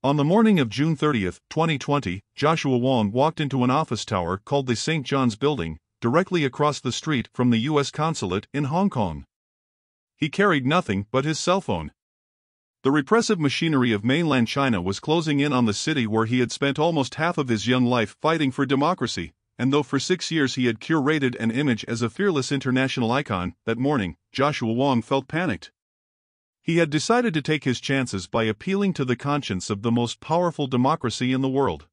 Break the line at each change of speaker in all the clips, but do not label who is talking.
On the morning of June 30, 2020, Joshua Wong walked into an office tower called the St. John's Building, directly across the street from the U.S. consulate in Hong Kong. He carried nothing but his cell phone. The repressive machinery of mainland China was closing in on the city where he had spent almost half of his young life fighting for democracy, and though for 6 years he had curated an image as a fearless international icon, that morning, Joshua Wong felt panicked. He had decided to take his chances by appealing to the conscience of the most powerful democracy in the world.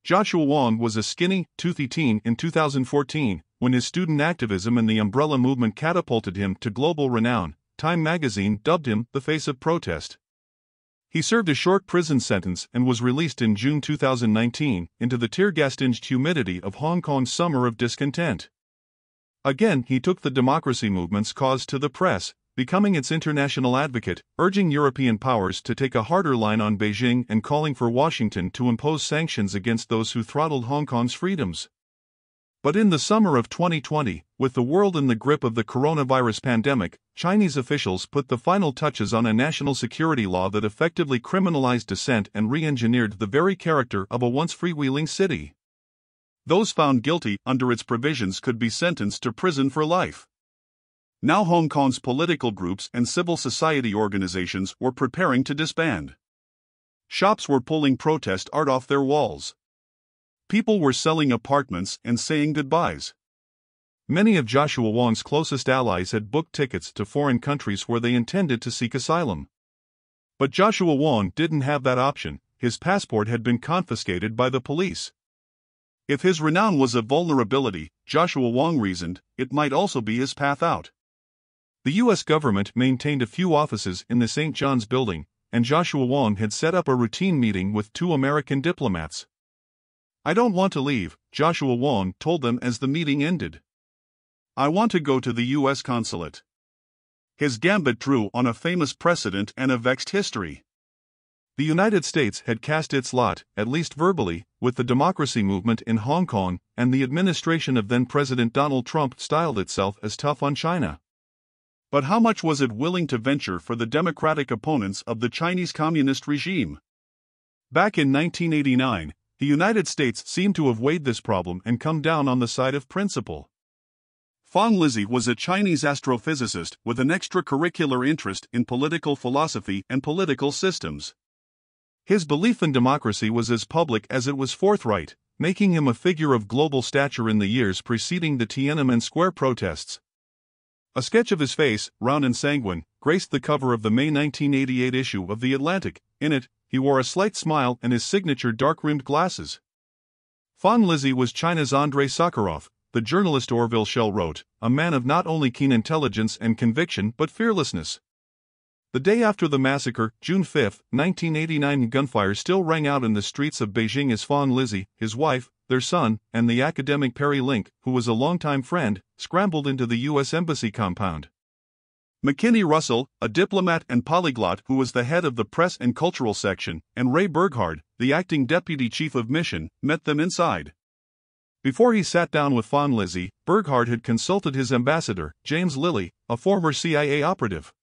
Joshua Wong was a skinny, toothy teen in 2014, when his student activism and the umbrella movement catapulted him to global renown. Time magazine dubbed him the face of protest. He served a short prison sentence and was released in June 2019 into the tear-gas-tinged humidity of Hong Kong's summer of discontent. Again, he took the democracy movement's cause to the press, becoming its international advocate, urging European powers to take a harder line on Beijing and calling for Washington to impose sanctions against those who throttled Hong Kong's freedoms. But in the summer of 2020, with the world in the grip of the coronavirus pandemic, Chinese officials put the final touches on a national security law that effectively criminalized dissent and re-engineered the very character of a once freewheeling city. Those found guilty under its provisions could be sentenced to prison for life. Now Hong Kong's political groups and civil society organizations were preparing to disband. Shops were pulling protest art off their walls. People were selling apartments and saying goodbyes. Many of Joshua Wong's closest allies had booked tickets to foreign countries where they intended to seek asylum. But Joshua Wong didn't have that option. His passport had been confiscated by the police. If his renown was a vulnerability, Joshua Wong reasoned, it might also be his path out. The U.S. government maintained a few offices in the St. John's Building, and Joshua Wong had set up a routine meeting with 2 American diplomats. "I don't want to leave," Joshua Wong told them as the meeting ended. "I want to go to the U.S. consulate." His gambit drew on a famous precedent and a vexed history. The United States had cast its lot, at least verbally, with the democracy movement in Hong Kong, and the administration of then-President Donald Trump styled itself as tough on China. But how much was it willing to venture for the democratic opponents of the Chinese Communist regime? Back in 1989, the United States seemed to have weighed this problem and come down on the side of principle. Fang Lizhi was a Chinese astrophysicist with an extracurricular interest in political philosophy and political systems. His belief in democracy was as public as it was forthright, making him a figure of global stature in the years preceding the Tiananmen Square protests. A sketch of his face, round and sanguine, graced the cover of the May 1988 issue of The Atlantic. In it, he wore a slight smile and his signature dark-rimmed glasses. Fang Lizhi was China's Andrei Sakharov, the journalist Orville Schell wrote, a man of not only keen intelligence and conviction but fearlessness. The day after the massacre, June 5, 1989, gunfire still rang out in the streets of Beijing as Fang Lizhi, his wife, their son, and the academic Perry Link, who was a longtime friend, scrambled into the U.S. Embassy compound. McKinney Russell, a diplomat and polyglot who was the head of the press and cultural section, and Ray Burghard, the acting deputy chief of mission, met them inside. Before he sat down with Fang Lizhi, Burghard had consulted his ambassador, James Lilly, a former CIA operative.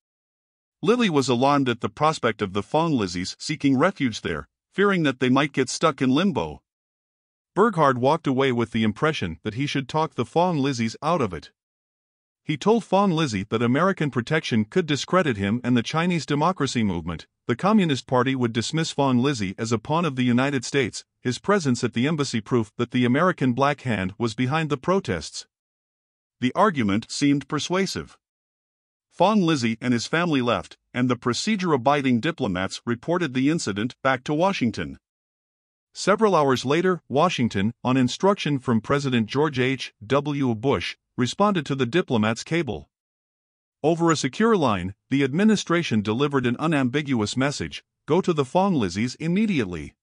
Lilly was alarmed at the prospect of the Fang Lizhis seeking refuge there, fearing that they might get stuck in limbo. Burghard walked away with the impression that he should talk the Fang Lizhis out of it. He told Fang Lizhi that American protection could discredit him and the Chinese democracy movement. The Communist Party would dismiss Fang Lizhi as a pawn of the United States, his presence at the embassy proof that the American Black Hand was behind the protests. The argument seemed persuasive. Fang Lizhi and his family left, and the procedure-abiding diplomats reported the incident back to Washington. Several hours later, Washington, on instruction from President George H. W. Bush, responded to the diplomats' cable. Over a secure line, the administration delivered an unambiguous message: go to the Fang Lizhis immediately.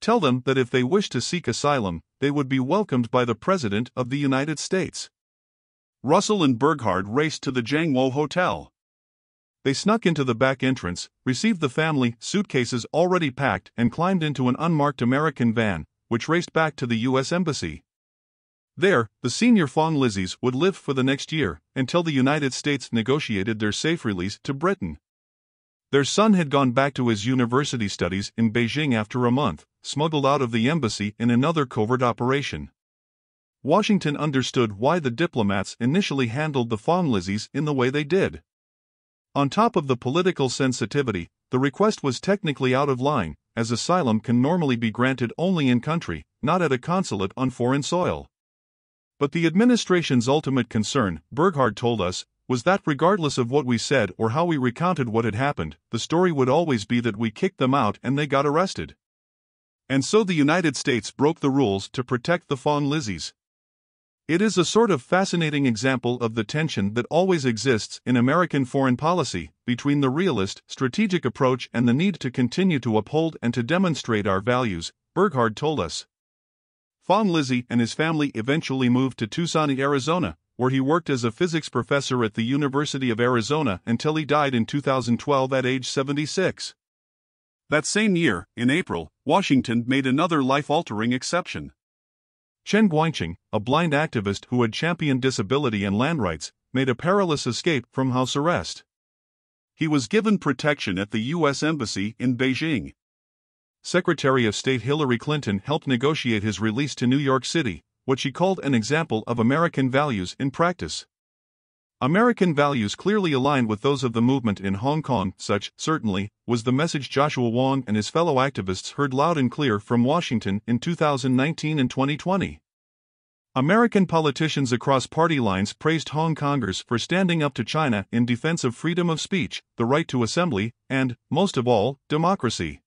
Tell them that if they wish to seek asylum, they would be welcomed by the President of the United States. Russell and Burghard raced to the Jiangwo Hotel. They snuck into the back entrance, received the family, suitcases already packed, and climbed into an unmarked American van, which raced back to the U.S. Embassy. There, the senior Fang Lizhis would live for the next year, until the United States negotiated their safe release to Britain. Their son had gone back to his university studies in Beijing after a month, smuggled out of the embassy in another covert operation. Washington understood why the diplomats initially handled the Fonlizzies in the way they did. On top of the political sensitivity, the request was technically out of line, as asylum can normally be granted only in country, not at a consulate on foreign soil. But the administration's ultimate concern, Burghardt told us, was that regardless of what we said or how we recounted what had happened, the story would always be that we kicked them out and they got arrested. And so the United States broke the rules to protect the Fonlizzies. It is a sort of fascinating example of the tension that always exists in American foreign policy, between the realist, strategic approach and the need to continue to uphold and to demonstrate our values, Burghardt told us. Fonlizzi and his family eventually moved to Tucson, Arizona, where he worked as a physics professor at the University of Arizona until he died in 2012 at age 76. That same year, in April, Washington made another life-altering exception. Chen Guangqing, a blind activist who had championed disability and land rights, made a perilous escape from house arrest. He was given protection at the U.S. Embassy in Beijing. Secretary of State Hillary Clinton helped negotiate his release to New York City, what she called an example of American values in practice. American values clearly aligned with those of the movement in Hong Kong, such, certainly, was the message Joshua Wong and his fellow activists heard loud and clear from Washington in 2019 and 2020. American politicians across party lines praised Hong Kongers for standing up to China in defense of freedom of speech, the right to assembly, and, most of all, democracy.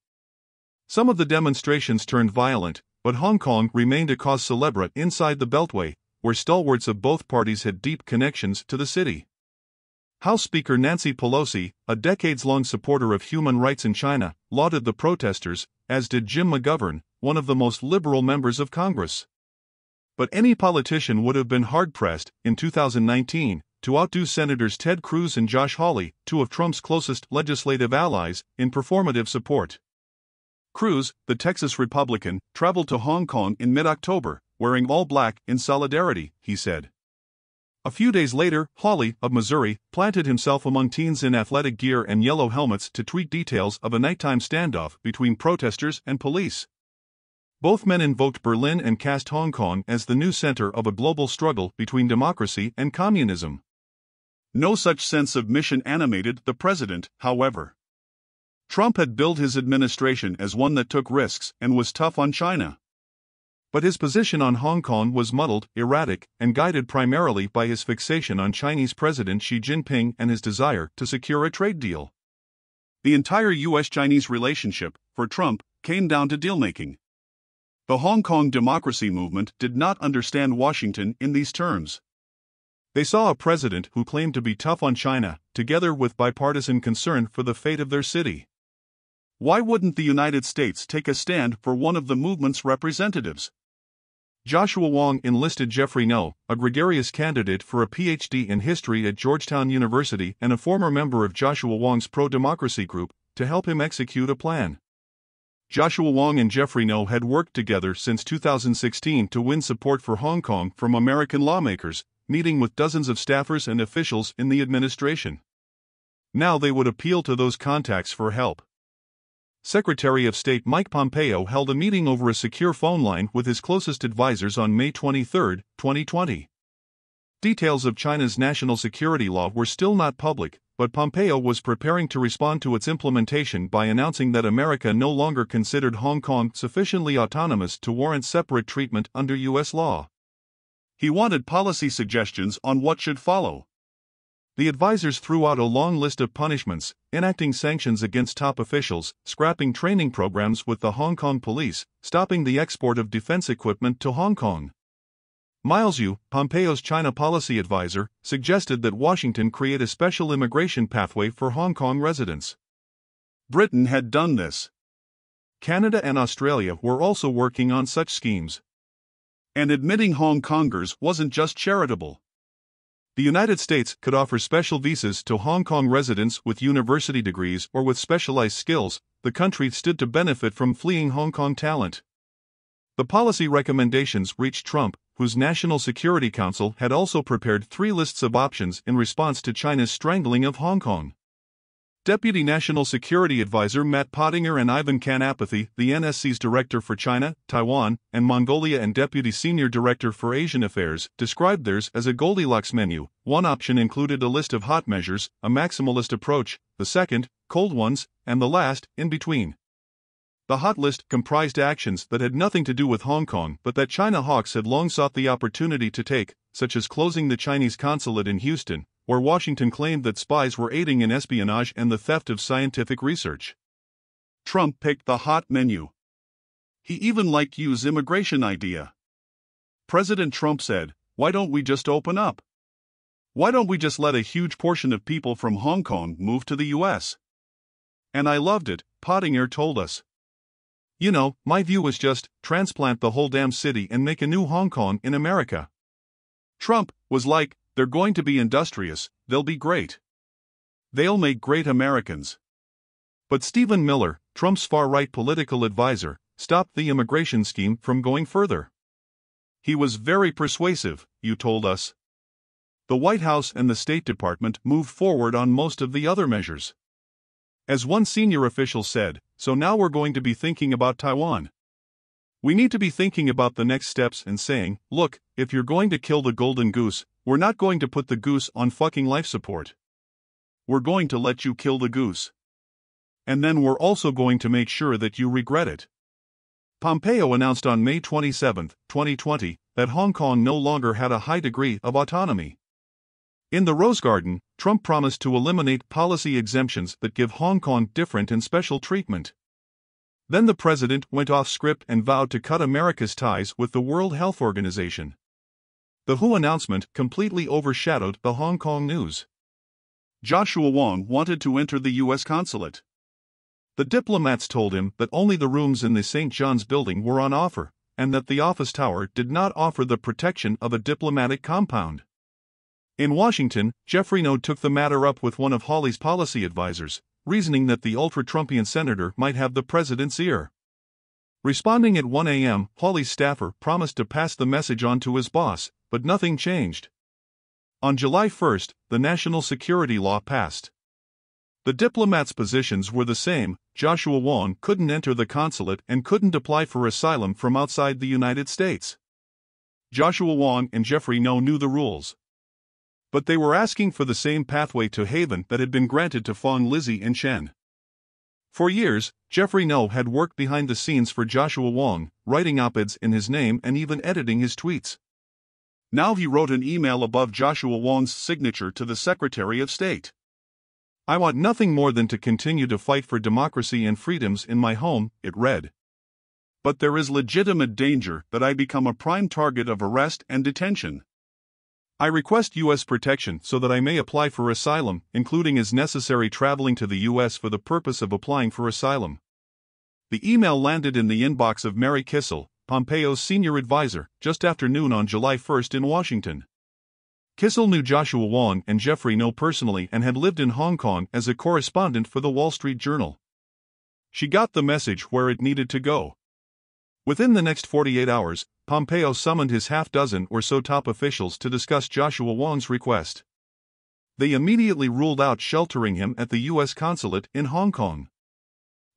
Some of the demonstrations turned violent, but Hong Kong remained a cause célèbre inside the Beltway, where stalwarts of both parties had deep connections to the city. House Speaker Nancy Pelosi, a decades-long supporter of human rights in China, lauded the protesters, as did Jim McGovern, one of the most liberal members of Congress. But any politician would have been hard-pressed, in 2019, to outdo Senators Ted Cruz and Josh Hawley, two of Trump's closest legislative allies, in performative support. Cruz, the Texas Republican, traveled to Hong Kong in mid-October, wearing all black in solidarity, he said. A few days later, Hawley, of Missouri, planted himself among teens in athletic gear and yellow helmets to tweet details of a nighttime standoff between protesters and police. Both men invoked Berlin and cast Hong Kong as the new center of a global struggle between democracy and communism. No such sense of mission animated the president, however. Trump had billed his administration as one that took risks and was tough on China. But his position on Hong Kong was muddled, erratic, and guided primarily by his fixation on Chinese President Xi Jinping and his desire to secure a trade deal. The entire U.S.-Chinese relationship, for Trump, came down to deal-making. The Hong Kong democracy movement did not understand Washington in these terms. They saw a president who claimed to be tough on China, together with bipartisan concern for the fate of their city. Why wouldn't the United States take a stand for one of the movement's representatives? Joshua Wong enlisted Jeffrey Ngo, a gregarious candidate for a PhD in history at Georgetown University and a former member of Joshua Wong's pro-democracy group, to help him execute a plan. Joshua Wong and Jeffrey Ngo had worked together since 2016 to win support for Hong Kong from American lawmakers, meeting with dozens of staffers and officials in the administration. Now they would appeal to those contacts for help. Secretary of State Mike Pompeo held a meeting over a secure phone line with his closest advisors on May 23, 2020. Details of China's national security law were still not public, but Pompeo was preparing to respond to its implementation by announcing that America no longer considered Hong Kong sufficiently autonomous to warrant separate treatment under U.S. law. He wanted policy suggestions on what should follow. The advisors threw out a long list of punishments, enacting sanctions against top officials, scrapping training programs with the Hong Kong police, stopping the export of defense equipment to Hong Kong. Miles Yu, Pompeo's China policy advisor, suggested that Washington create a special immigration pathway for Hong Kong residents. Britain had done this. Canada and Australia were also working on such schemes. And admitting Hong Kongers wasn't just charitable. The United States could offer special visas to Hong Kong residents with university degrees or with specialized skills. The country stood to benefit from fleeing Hong Kong talent. The policy recommendations reached Trump, whose National Security Council had also prepared 3 lists of options in response to China's strangling of Hong Kong. Deputy National Security Advisor Matt Pottinger and Ivan Kanapathy, the NSC's Director for China, Taiwan, and Mongolia and Deputy Senior Director for Asian Affairs, described theirs as a Goldilocks menu. One option included a list of hot measures, a maximalist approach, the second, cold ones, and the last, in between. The hot list comprised actions that had nothing to do with Hong Kong but that China hawks had long sought the opportunity to take, such as closing the Chinese consulate in Houston, where Washington claimed that spies were aiding in espionage and the theft of scientific research. Trump picked the hot menu. He even liked Yu's immigration idea. President Trump said, "Why don't we just open up? Why don't we just let a huge portion of people from Hong Kong move to the US?" And I loved it, Pottinger told us. "You know, my view was just, transplant the whole damn city and make a new Hong Kong in America." Trump was like, "They're going to be industrious, they'll be great. They'll make great Americans." But Stephen Miller, Trump's far-right political advisor, stopped the immigration scheme from going further. He was very persuasive, you told us. The White House and the State Department moved forward on most of the other measures. As one senior official said, "So now we're going to be thinking about Taiwan. We need to be thinking about the next steps and saying, look, if you're going to kill the golden goose, we're not going to put the goose on fucking life support. We're going to let you kill the goose. And then we're also going to make sure that you regret it." Pompeo announced on May 27, 2020, that Hong Kong no longer had a high degree of autonomy. In the Rose Garden, Trump promised to eliminate policy exemptions that give Hong Kong different and special treatment. Then the president went off script and vowed to cut America's ties with the World Health Organization. The WHO announcement completely overshadowed the Hong Kong news. Joshua Wong wanted to enter the U.S. consulate. The diplomats told him that only the rooms in the St. John's building were on offer, and that the office tower did not offer the protection of a diplomatic compound. In Washington, Jeffrey No took the matter up with one of Hawley's policy advisors, reasoning that the ultra-Trumpian senator might have the president's ear. Responding at 1 a.m., Hawley's staffer promised to pass the message on to his boss, but nothing changed. On July 1, the national security law passed. The diplomats' positions were the same. Joshua Wong couldn't enter the consulate and couldn't apply for asylum from outside the United States. Joshua Wong and Jeffrey No knew the rules. But they were asking for the same pathway to haven that had been granted to Fong Lizzie and Chen. For years, Jeffrey No had worked behind the scenes for Joshua Wong, writing op-eds in his name and even editing his tweets. Now he wrote an email above Joshua Wong's signature to the Secretary of State. "I want nothing more than to continue to fight for democracy and freedoms in my home," it read. "But there is legitimate danger that I become a prime target of arrest and detention. I request U.S. protection so that I may apply for asylum, including as necessary traveling to the U.S. for the purpose of applying for asylum." The email landed in the inbox of Mary Kissel, Pompeo's senior advisor, just after noon on July 1 in Washington. Kissel knew Joshua Wong and Jeffrey No personally and had lived in Hong Kong as a correspondent for the Wall Street Journal. She got the message where it needed to go. Within the next 48 hours, Pompeo summoned his half-dozen or so top officials to discuss Joshua Wong's request. They immediately ruled out sheltering him at the U.S. consulate in Hong Kong.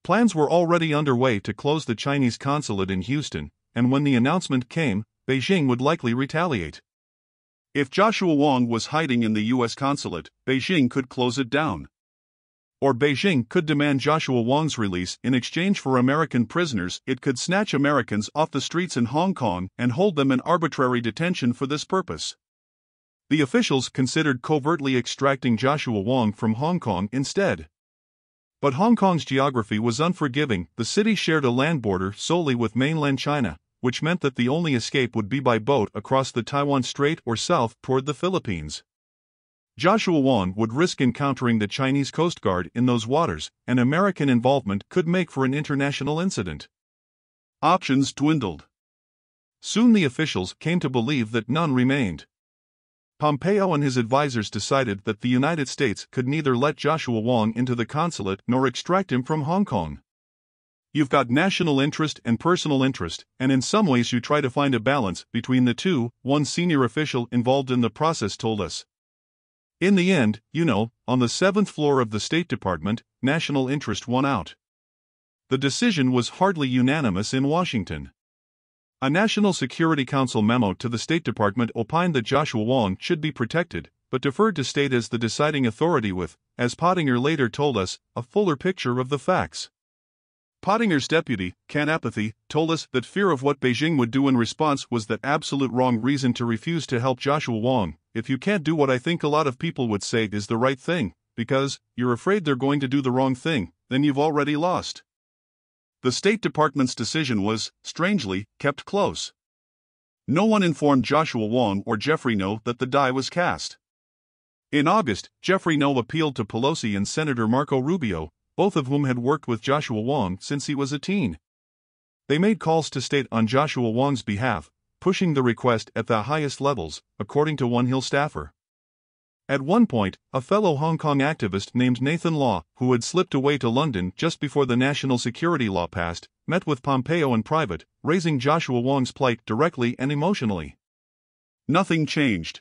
Plans were already underway to close the Chinese consulate in Houston, and when the announcement came, Beijing would likely retaliate. If Joshua Wong was hiding in the U.S. consulate, Beijing could close it down. Or Beijing could demand Joshua Wong's release in exchange for American prisoners. It could snatch Americans off the streets in Hong Kong and hold them in arbitrary detention for this purpose. The officials considered covertly extracting Joshua Wong from Hong Kong instead. But Hong Kong's geography was unforgiving. The city shared a land border solely with mainland China, which meant that the only escape would be by boat across the Taiwan Strait or south toward the Philippines. Joshua Wong would risk encountering the Chinese Coast Guard in those waters, and American involvement could make for an international incident. Options dwindled. Soon the officials came to believe that none remained. Pompeo and his advisors decided that the United States could neither let Joshua Wong into the consulate nor extract him from Hong Kong. You've got national interest and personal interest, and in some ways you try to find a balance between the two, one senior official involved in the process told us. In the end, on the 7th floor of the State Department, national interest won out. The decision was hardly unanimous in Washington. A National Security Council memo to the State Department opined that Joshua Wong should be protected, but deferred to state as the deciding authority with, as Pottinger later told us, a fuller picture of the facts. Pottinger's deputy, Ken Apathy, told us that fear of what Beijing would do in response was that absolute wrong reason to refuse to help Joshua Wong. If you can't do what I think a lot of people would say is the right thing, because you're afraid they're going to do the wrong thing, then you've already lost. The State Department's decision was, strangely, kept close. No one informed Joshua Wong or Jeffrey Ngo that the die was cast. In August, Jeffrey Ngo appealed to Pelosi and Senator Marco Rubio, both of whom had worked with Joshua Wong since he was a teen. They made calls to state on Joshua Wong's behalf, pushing the request at the highest levels, according to one Hill staffer. At one point, a fellow Hong Kong activist named Nathan Law, who had slipped away to London just before the national security law passed, met with Pompeo in private, raising Joshua Wong's plight directly and emotionally. Nothing changed.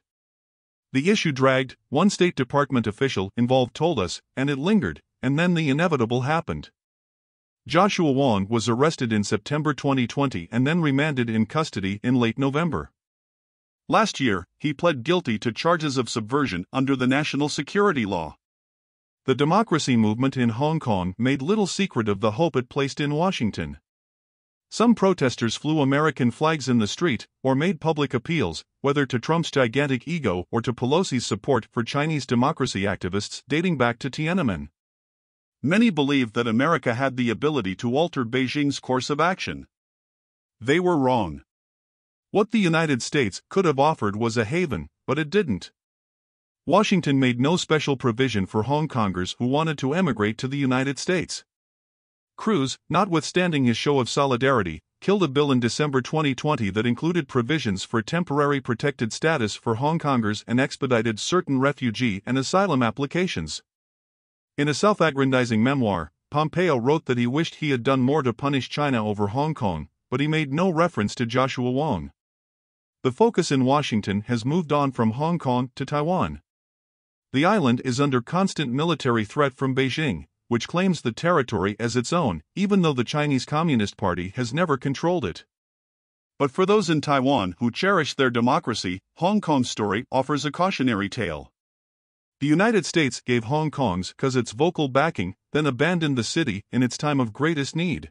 The issue dragged, one State Department official involved told us, and it lingered, and then the inevitable happened. Joshua Wong was arrested in September 2020 and then remanded in custody in late November. Last year, he pled guilty to charges of subversion under the national security law. The democracy movement in Hong Kong made little secret of the hope it placed in Washington. Some protesters flew American flags in the street or made public appeals, whether to Trump's gigantic ego or to Pelosi's support for Chinese democracy activists dating back to Tiananmen. Many believed that America had the ability to alter Beijing's course of action. They were wrong. What the United States could have offered was a haven, but it didn't. Washington made no special provision for Hong Kongers who wanted to emigrate to the United States. Cruz, notwithstanding his show of solidarity, killed a bill in December 2020 that included provisions for temporary protected status for Hong Kongers and expedited certain refugee and asylum applications. In a self-aggrandizing memoir, Pompeo wrote that he wished he had done more to punish China over Hong Kong, but he made no reference to Joshua Wong. The focus in Washington has moved on from Hong Kong to Taiwan. The island is under constant military threat from Beijing, which claims the territory as its own, even though the Chinese Communist Party has never controlled it. But for those in Taiwan who cherish their democracy, Hong Kong's story offers a cautionary tale. The United States gave Hong Kong's its vocal backing, then abandoned the city in its time of greatest need.